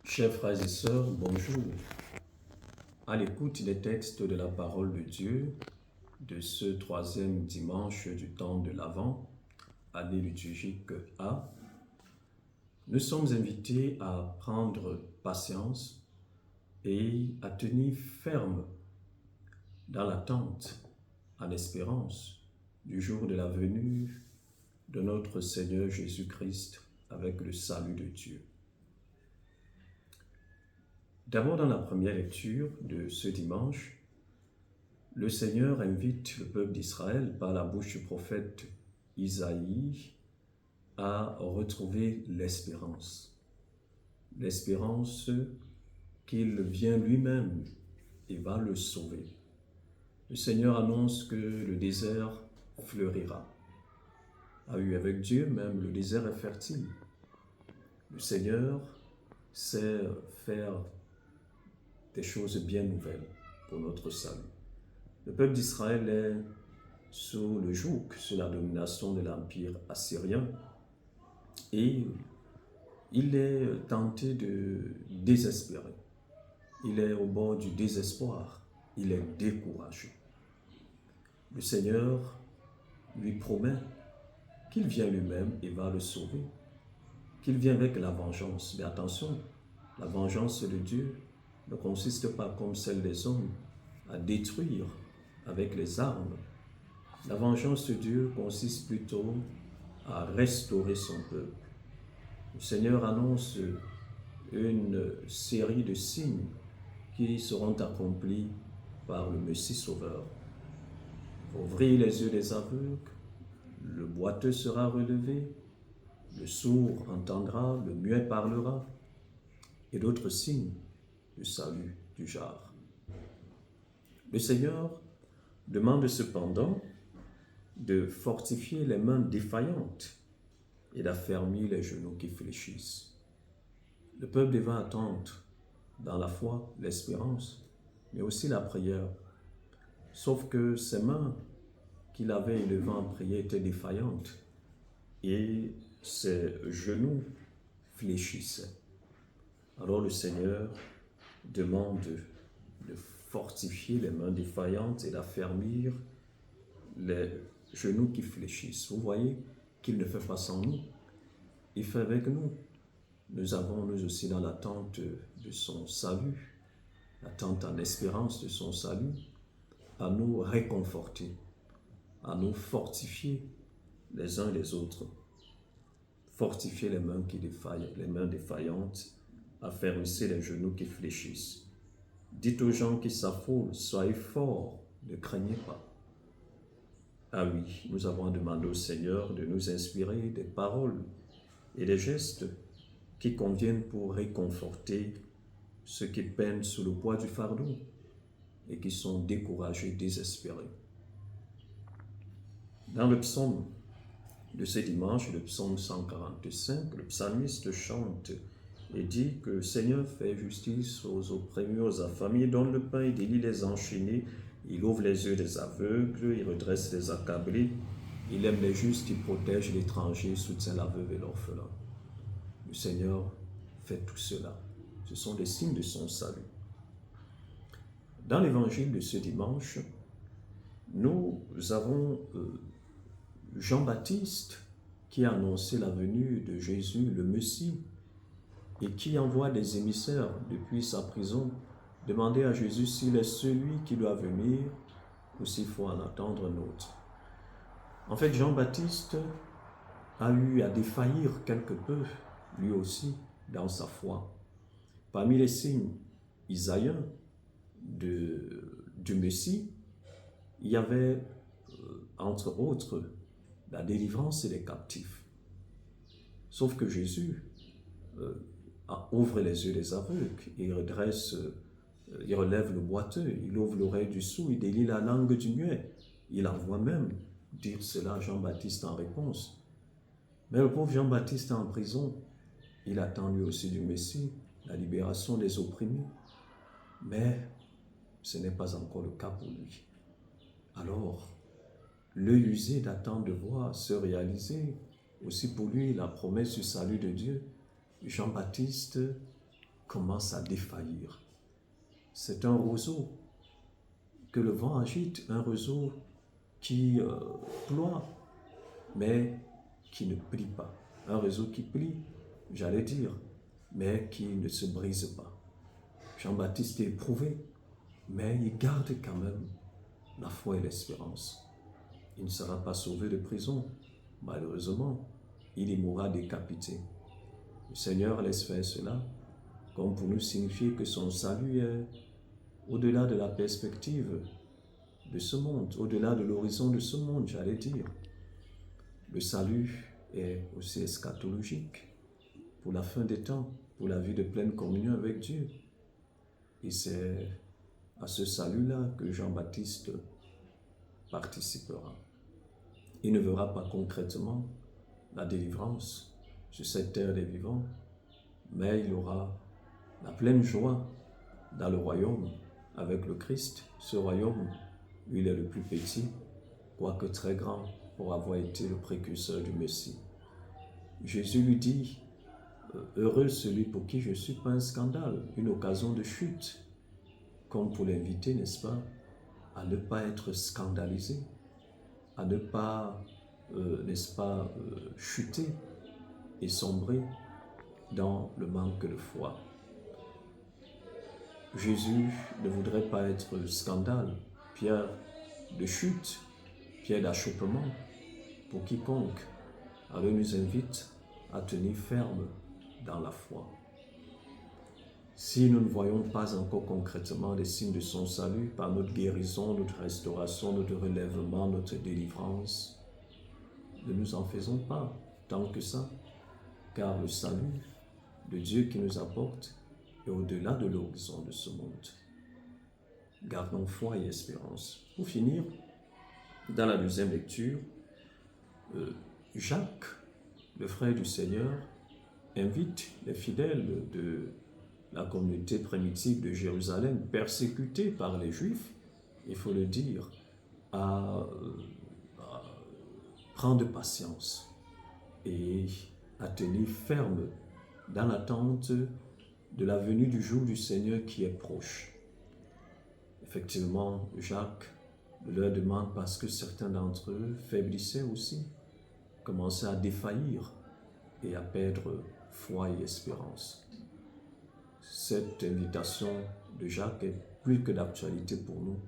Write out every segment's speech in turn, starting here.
Chers frères et sœurs, bonjour. À l'écoute des textes de la parole de Dieu de ce troisième dimanche du temps de l'Avent, année liturgique A, nous sommes invités à prendre patience et à tenir ferme dans l'attente, en espérance du jour de la venue de notre Seigneur Jésus-Christ avec le salut de Dieu. D'abord, dans la première lecture de ce dimanche, le Seigneur invite le peuple d'Israël par la bouche du prophète Isaïe à retrouver l'espérance. L'espérance qu'il vient lui-même et va le sauver. Le Seigneur annonce que le désert fleurira. Ah oui, avec Dieu, même le désert est fertile. Le Seigneur sait faire des choses bien nouvelles pour notre salut. Le peuple d'Israël est sous le joug, sous la domination de l'Empire assyrien, et il est tenté de désespérer. Il est au bord du désespoir. Il est découragé. Le Seigneur lui promet qu'il vient lui-même et va le sauver, qu'il vient avec la vengeance. Mais attention, la vengeance de Dieu ne consiste pas comme celle des hommes à détruire avec les armes. La vengeance de Dieu consiste plutôt à restaurer son peuple. Le Seigneur annonce une série de signes qui seront accomplis par le Messie Sauveur. Ouvrir les yeux des aveugles, le boiteux sera relevé, le sourd entendra, le muet parlera, et d'autres signes de salut du genre. Le Seigneur demande cependant de fortifier les mains défaillantes et d'affermir les genoux qui fléchissent. Le peuple devait attendre dans la foi, l'espérance, mais aussi la prière. Sauf que ces mains qu'il avait élevées en prière étaient défaillantes et ses genoux fléchissaient. Alors le Seigneur demande de fortifier les mains défaillantes et d'affermir les genoux qui fléchissent. Vous voyez qu'il ne fait pas sans nous, il fait avec nous. Nous avons nous aussi dans l'attente de son salut, l'attente en espérance de son salut, à nous réconforter, à nous fortifier les uns les autres, fortifier les mains qui défaillent, les mains défaillantes, affermissez les genoux qui fléchissent. Dites aux gens qui s'affolent, soyez forts, ne craignez pas. Ah oui, nous avons demandé au Seigneur de nous inspirer des paroles et des gestes qui conviennent pour réconforter ceux qui peinent sous le poids du fardeau et qui sont découragés, désespérés. Dans le psaume de ce dimanche, le psaume 145, le psalmiste chante et dit que le Seigneur fait justice aux opprimés, aux affamés, donne le pain et délie les enchaînés, il ouvre les yeux des aveugles, il redresse les accablés, il aime les justes, il protège l'étranger, soutient la veuve et l'orphelin. Le Seigneur fait tout cela. Ce sont des signes de son salut. Dans l'évangile de ce dimanche, nous avons Jean-Baptiste qui a annoncé la venue de Jésus, le Messie, et qui envoie des émissaires depuis sa prison demander à Jésus s'il est celui qui doit venir ou s'il faut en attendre un autre. En fait, Jean-Baptiste a eu à défaillir quelque peu, lui aussi, dans sa foi. Parmi les signes isaïens du Messie, il y avait, entre autres, la délivrance des captifs. Sauf que Jésus ouvre les yeux des aveugles, il relève le boiteux, il ouvre l'oreille du sourd, il délie la langue du muet. Il envoie même dire cela à Jean-Baptiste en réponse. Mais le pauvre Jean-Baptiste est en prison, il attend lui aussi du Messie, la libération des opprimés. Mais ce n'est pas encore le cas pour lui. Alors, l'œil usé d'attendre de voir se réaliser aussi pour lui la promesse du salut de Dieu. Jean-Baptiste commence à défaillir. C'est un roseau que le vent agite, un roseau qui ploie, mais qui ne plie pas. Un roseau qui plie, j'allais dire, mais qui ne se brise pas. Jean-Baptiste est éprouvé, mais il garde quand même la foi et l'espérance. Il ne sera pas sauvé de prison, malheureusement. Il y mourra décapité. Le Seigneur laisse faire cela, comme pour nous signifier que son salut est au-delà de la perspective de ce monde, au-delà de l'horizon de ce monde, j'allais dire. Le salut est aussi eschatologique pour la fin des temps, pour la vie de pleine communion avec Dieu. Et c'est à ce salut-là que Jean-Baptiste participera. Il ne verra pas concrètement la délivrance sur cette terre des vivants, mais il aura la pleine joie dans le royaume avec le Christ. Ce royaume, lui, il est le plus petit, quoique très grand, pour avoir été le précurseur du Messie. Jésus lui dit, heureux celui pour qui je ne suis pas un scandale, une occasion de chute, comme pour l'inviter, n'est-ce pas, à ne pas être scandalisé, à ne pas, chuter et sombrer dans le manque de foi. Jésus ne voudrait pas être scandale, pierre de chute, pierre d'achoppement pour quiconque. Alors il nous invite à tenir ferme dans la foi. Si nous ne voyons pas encore concrètement les signes de son salut par notre guérison, notre restauration, notre relèvement, notre délivrance, ne nous en faisons pas tant que ça, car le salut de Dieu qui nous apporte est au-delà de l'horizon de ce monde. Gardons foi et espérance. Pour finir, dans la deuxième lecture, Jacques, le frère du Seigneur, invite les fidèles de la communauté primitive de Jérusalem, persécutée par les Juifs, il faut le dire, à prendre patience et à tenir ferme dans l'attente de la venue du jour du Seigneur qui est proche. Effectivement, Jacques leur demande parce que certains d'entre eux faiblissaient aussi, commençaient à défaillir et à perdre foi et espérance. Cette invitation de Jacques est plus que d'actualité pour nous,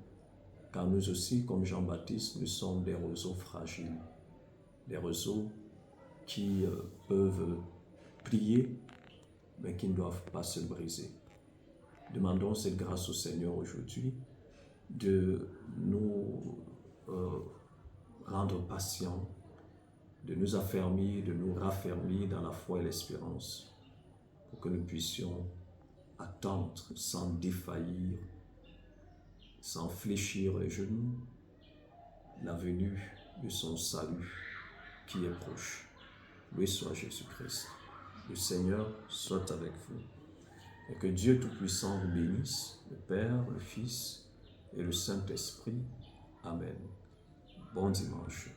car nous aussi, comme Jean-Baptiste, nous sommes des roseaux fragiles, des roseaux qui peuvent plier, mais qui ne doivent pas se briser. Demandons cette grâce au Seigneur aujourd'hui de nous rendre patients, de nous affermir, de nous raffermir dans la foi et l'espérance, pour que nous puissions attendre sans défaillir, sans fléchir les genoux, la venue de son salut qui est proche. Loué soit Jésus-Christ. Le Seigneur soit avec vous. Et que Dieu Tout-Puissant vous bénisse, le Père, le Fils et le Saint-Esprit. Amen. Bon dimanche.